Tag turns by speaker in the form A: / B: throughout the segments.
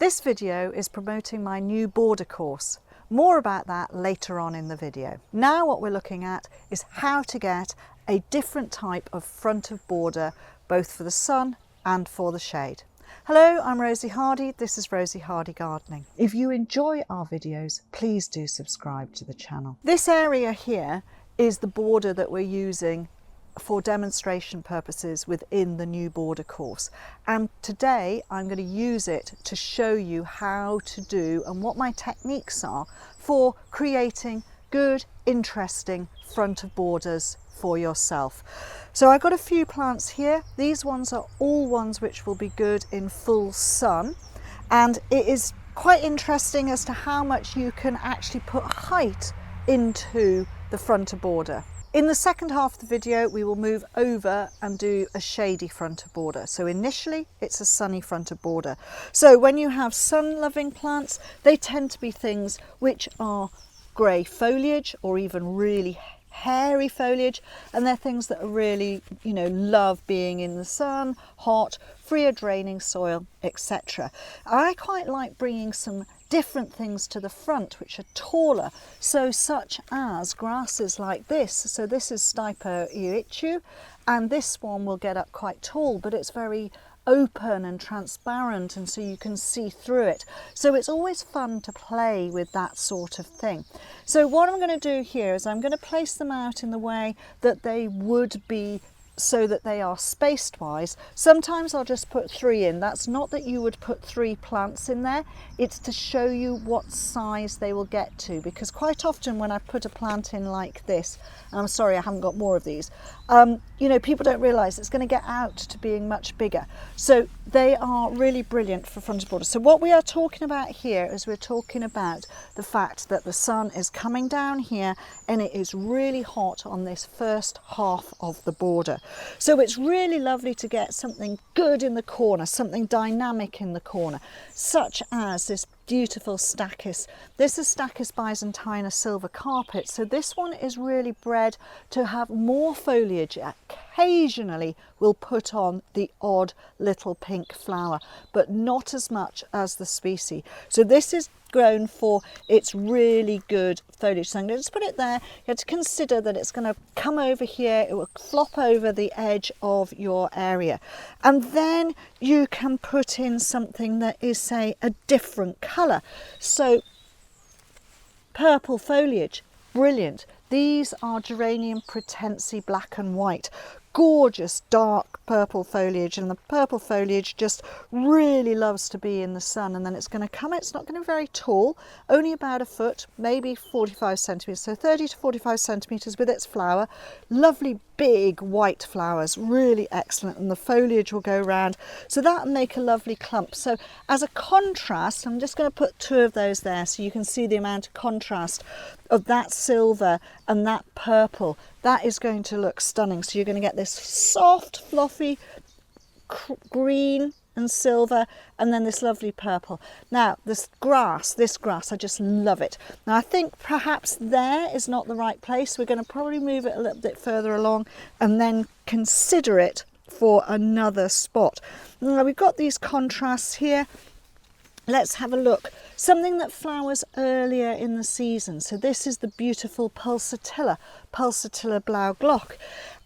A: This video is promoting my new border course. More about that later on in the video. Now what we're looking at is how to get a different type of front of border, both for the sun and for the shade. Hello, I'm Rosie Hardy. This is Rosie Hardy Gardening. If you enjoy our videos, please do subscribe to the channel. This area here is the border that we're using for demonstration purposes within the new border course, and today I'm going to use it to show you how to do and what my techniques are for creating good, interesting front of borders for yourself. So I've got a few plants here. These ones are all ones which will be good in full sun, and it is quite interesting as to how much you can actually put height into the front of border. In the second half of the video, we will move over and do a shady front of border. So initially, it's a sunny front of border. So when you have sun-loving plants, they tend to be things which are grey foliage or even really hairy foliage, and they're things that are really, love being in the sun, hot, free of draining soil, etc. I quite like bringing some different things to the front which are taller, so such as grasses like this. So this is Stipa ichu, and this one will get up quite tall, but it's very open and transparent, and so you can see through it. So it's always fun to play with that sort of thing. So what I'm going to do here is I'm going to place them out in the way that they would be, so that they are spaced wise. Sometimes I'll just put 3 in. That's not that you would put 3 plants in there, it's to show you what size they will get to, because quite often when I put a plant in like this, and I'm sorry I haven't got more of these, people don't realise it's going to get out to being much bigger. So they are really brilliant for front of border. So what we are talking about here is we're talking about the fact that the sun is coming down here and it is really hot on this first half of the border. So it's really lovely to get something good in the corner, something dynamic in the corner, such as this beautiful Stachys. This is Stachys byzantina silver carpet. So this one is really bred to have more foliage. Occasionally we'll put on the odd little pink flower, but not as much as the species. So this is grown for its really good foliage. So I'm going to just put it there. You have to consider that it's going to come over here, it will flop over the edge of your area, and then you can put in something that is, say, a different colour. So purple foliage, brilliant. These are Geranium pratense black and white. Gorgeous dark purple foliage, and the purple foliage just really loves to be in the sun. And then it's going to come, it's not going to be very tall, only about a foot, maybe 45 centimetres, so 30 to 45 centimetres with its flower. Lovely big white flowers, really excellent, and the foliage will go round, so that will make a lovely clump. So as a contrast, I'm just going to put 2 of those there so you can see the amount of contrast of that silver and that purple. That is going to look stunning. So you're going to get this soft fluffy green and silver, and then this lovely purple. Now this grass, I just love it. Now I think perhaps there is not the right place. We're going to probably move it a little bit further along and then consider it for another spot. Now we've got these contrasts here. Let's have a look. Something that flowers earlier in the season. So this is the beautiful Pulsatilla, Pulsatilla Blaue Glocke.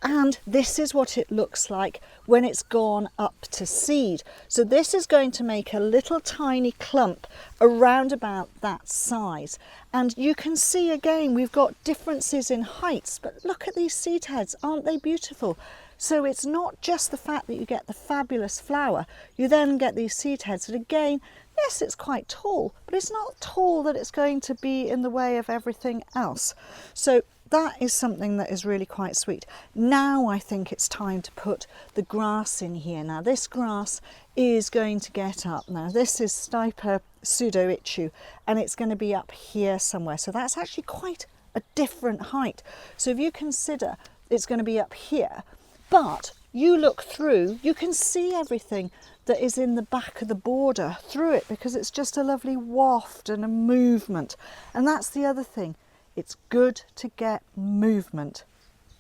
A: And this is what it looks like when it's gone up to seed. So this is going to make a little tiny clump around about that size. And you can see again, we've got differences in heights, but look at these seed heads, aren't they beautiful? So it's not just the fact that you get the fabulous flower, you then get these seed heads. And again, yes, it's quite tall, but it's not tall that it's going to be in the way of everything else. So that is something that is really quite sweet. Now I think it's time to put the grass in here. Now this grass is going to get up. Now this is Stipa pseudo ichu, and it's going to be up here somewhere. So that's actually quite a different height. So if you consider it's going to be up here, but you look through, you can see everything that is in the back of the border through it, because it's just a lovely waft and a movement. And that's the other thing. It's good to get movement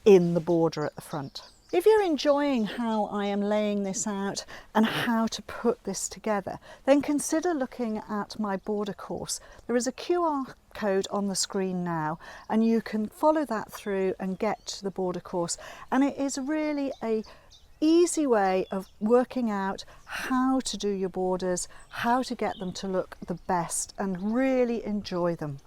A: in the border at the front. If you're enjoying how I am laying this out and how to put this together, then consider looking at my border course. There is a QR code on the screen now, and you can follow that through and get to the border course. And it is really a easy way of working out how to do your borders, how to get them to look the best and really enjoy them.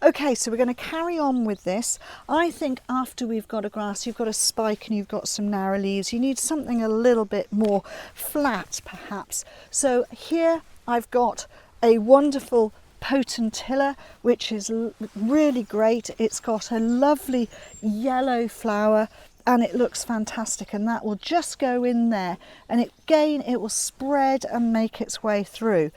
A: Okay, so we're going to carry on with this. I think after we've got a grass, you've got a spike and you've got some narrow leaves, you need something a little bit more flat perhaps. So here I've got a wonderful Potentilla, which is really great. It's got a lovely yellow flower and it looks fantastic, and that will just go in there, and again it will spread and make its way through.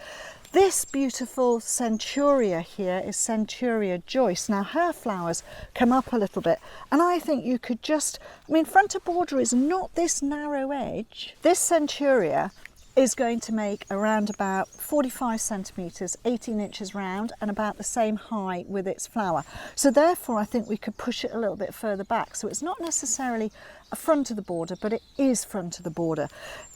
A: This beautiful Centaurea here is Centaurea Joyce. Now her flowers come up a little bit, and I think you could just, I mean, front of border is not this narrow edge. This Centaurea is going to make around about 45 centimetres, 18 inches round, and about the same height with its flower. So therefore I think we could push it a little bit further back. So it's not necessarily a front of the border, but it is front of the border.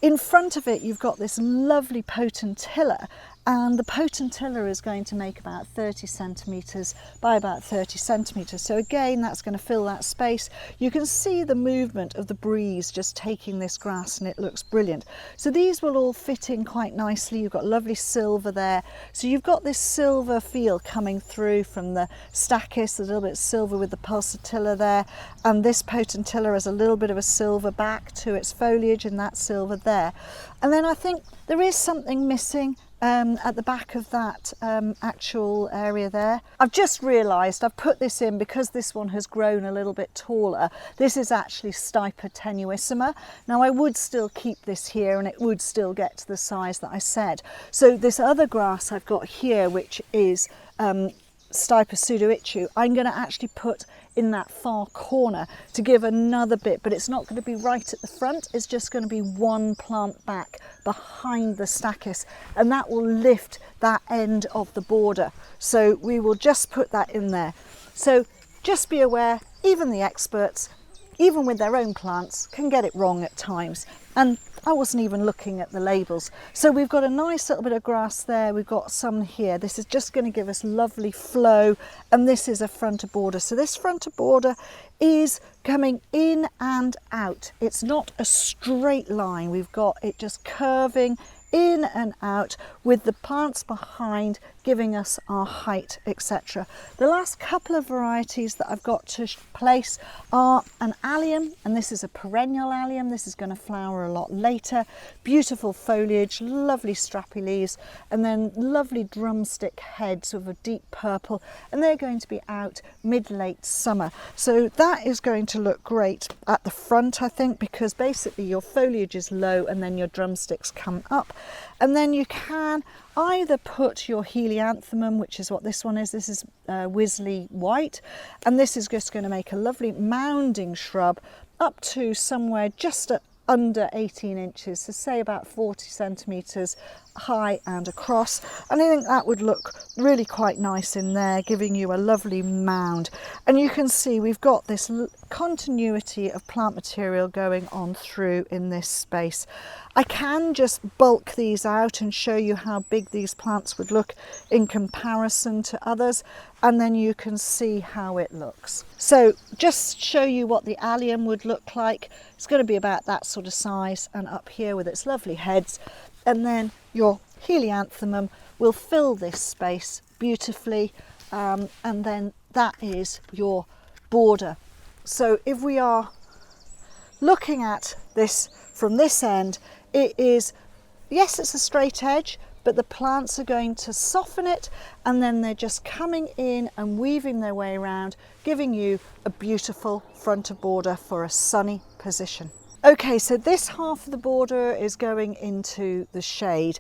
A: In front of it you've got this lovely Potentilla, and the Potentilla is going to make about 30 centimetres by about 30 centimetres. So again, that's going to fill that space. You can see the movement of the breeze just taking this grass, and it looks brilliant. So these will all fit in quite nicely. You've got lovely silver there. So you've got this silver feel coming through from the Stachys, a little bit silver with the Pulsatilla there. And this Potentilla has a little bit of a silver back to its foliage, and that silver there. And then I think there is something missing at the back of that actual area there. I've just realised I've put this in because this one has grown a little bit taller. This is actually Stipa tenuissima. Now I would still keep this here and it would still get to the size that I said. So this other grass I've got here, which is Stipa pseudo ichu, I'm going to actually put in that far corner to give another bit, but it's not going to be right at the front. It's just going to be one plant back behind the Stachys, and that will lift that end of the border. So we will just put that in there. So just be aware, even the experts, even with their own plants, can get it wrong at times. And I wasn't even looking at the labels. So we've got a nice little bit of grass there. We've got some here. This is just going to give us lovely flow. And this is a frontal border. So this frontal border is coming in and out. It's not a straight line. We've got it just curving in and out with the plants behind giving us our height, etc. The last couple of varieties that I've got to place are an allium, and this is a perennial allium. This is going to flower a lot later. Beautiful foliage, lovely strappy leaves, and then lovely drumstick heads with a deep purple, and they're going to be out mid-late summer. So that is going to look great at the front, I think, because basically your foliage is low and then your drumsticks come up. And then you can either put your Helianthemum, which is what this one is. This is Wisley white, and this is just going to make a lovely mounding shrub up to somewhere just under 18 inches, so say about 40 centimetres high and across, and I think that would look really quite nice in there, giving you a lovely mound. And you can see we've got this continuity of plant material going on through in this space. I can just bulk these out and show you how big these plants would look in comparison to others, and then you can see how it looks. So just show you what the allium would look like. It's going to be about that sort of size, and up here with its lovely heads, and then your Helianthemum will fill this space beautifully, and then that is your border. So if we are looking at this from this end, it is, yes, it's a straight edge, but the plants are going to soften it, and then they're just coming in and weaving their way around, giving you a beautiful frontal border for a sunny position. Okay, so this half of the border is going into the shade.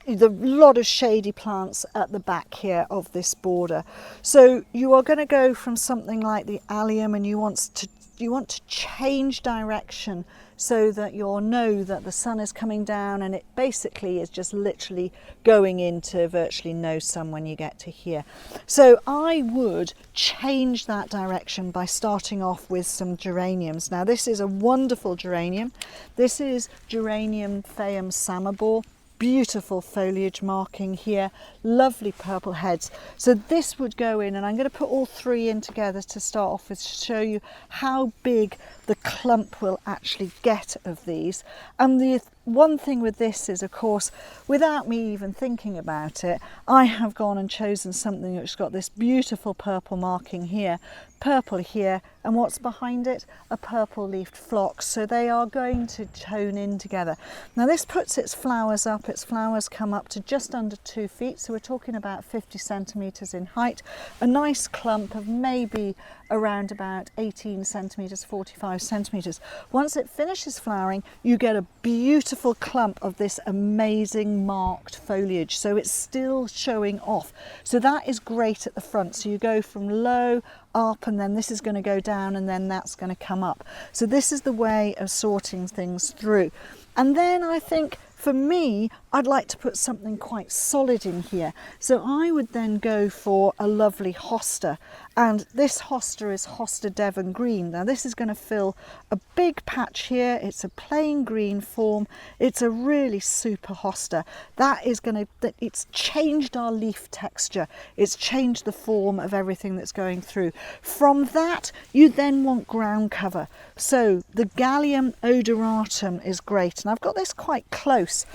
A: A lot of shady plants at the back here of this border. So you are going to go from something like the allium, and you want to you want to change direction so that you'll know that the sun is coming down, and it basically is just literally going into virtually no sun when you get to here. So I would change that direction by starting off with some geraniums. Now this is a wonderful geranium. This is Geranium phaeum Samobor. Beautiful foliage marking here, lovely purple heads. So this would go in, and I'm going to put all three in together to start off with to show you how big the clump will actually get of these. And the one thing with this is, of course, without me even thinking about it, I have gone and chosen something which has got this beautiful purple marking here, purple here, and what's behind it? A purple leafed phlox. So they are going to tone in together. Now this puts its flowers up. Its flowers come up to just under 2 feet, so we're talking about 50 centimetres in height. A nice clump of maybe around about 18 centimetres, 45 centimetres. Once it finishes flowering, you get a beautiful clump of this amazing marked foliage, so it's still showing off. So that is great at the front. So you go from low up, and then this is going to go down, and then that's going to come up. So this is the way of sorting things through. And then I think for me, I'd like to put something quite solid in here. So I would then go for a lovely Hosta, and this Hosta is Hosta Devon green. Now this is going to fill a big patch here. It's a plain green form. It's a really super Hosta. That is going to, it's changed our leaf texture. It's changed the form of everything that's going through. From that, you then want ground cover. So the Gallium odoratum is great, and I've got this quite close.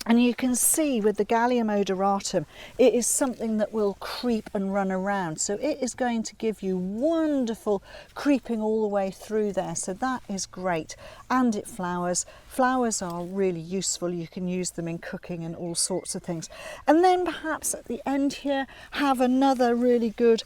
A: And you can see with the Gallium odoratum, it is something that will creep and run around. So it is going to give you wonderful creeping all the way through there. So that is great. And it flowers. Flowers are really useful. You can use them in cooking and all sorts of things. And then perhaps at the end here, have another really good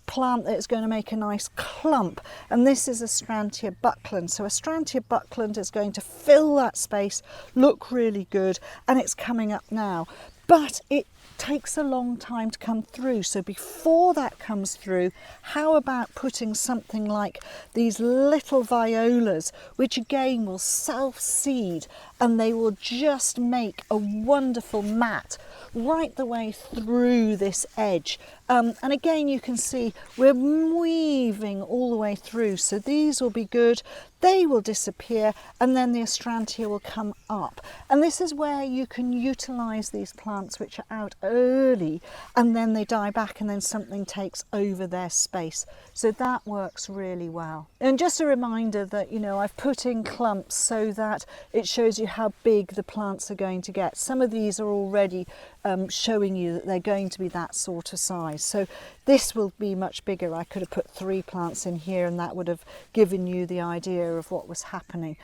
A: plant that is going to make a nice clump, and this is Astrantia Buckland. So Astrantia Buckland is going to fill that space, look really good, and it's coming up now, but it takes a long time to come through. So before that comes through, how about putting something like these little violas, which again will self-seed, and they will just make a wonderful mat right the way through this edge. And again, you can see we're weaving all the way through, so these will be good. They will disappear, and then the Astrantia will come up. And this is where you can utilize these plants which are out early, and then they die back, and then something takes over their space. So that works really well. And just a reminder that, you know, I've put in clumps so that it shows you how big the plants are going to get. Some of these are already showing you that they're going to be that sort of size. So this will be much bigger. I could have put 3 plants in here, and that would have given you the idea of what was happening.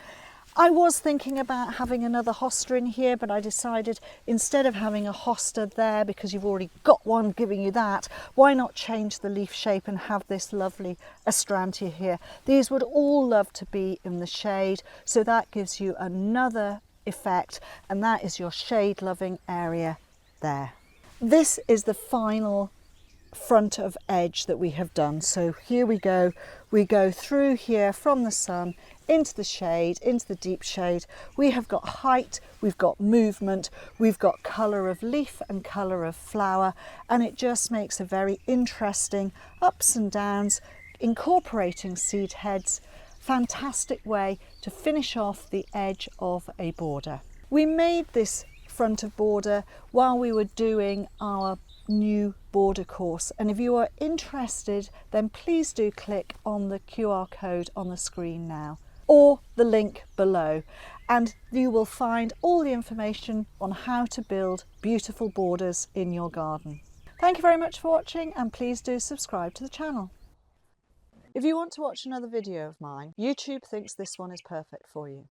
A: I was thinking about having another Hosta in here, but I decided instead of having a Hosta there, because you've already got one giving you that, why not change the leaf shape and have this lovely Astrantia here. These would all love to be in the shade, so that gives you another effect, and that is your shade loving area there. This is the final front of edge that we have done. So here we go through here from the sun into the shade, into the deep shade. We have got height, we've got movement, we've got colour of leaf and colour of flower, and it just makes a very interesting ups and downs, incorporating seed heads. Fantastic way to finish off the edge of a border. We made this front of border while we were doing our new border course, and if you are interested, then please do click on the QR code on the screen now, or the link below, and you will find all the information on how to build beautiful borders in your garden. Thank you very much for watching, and please do subscribe to the channel. If you want to watch another video of mine, YouTube thinks this one is perfect for you.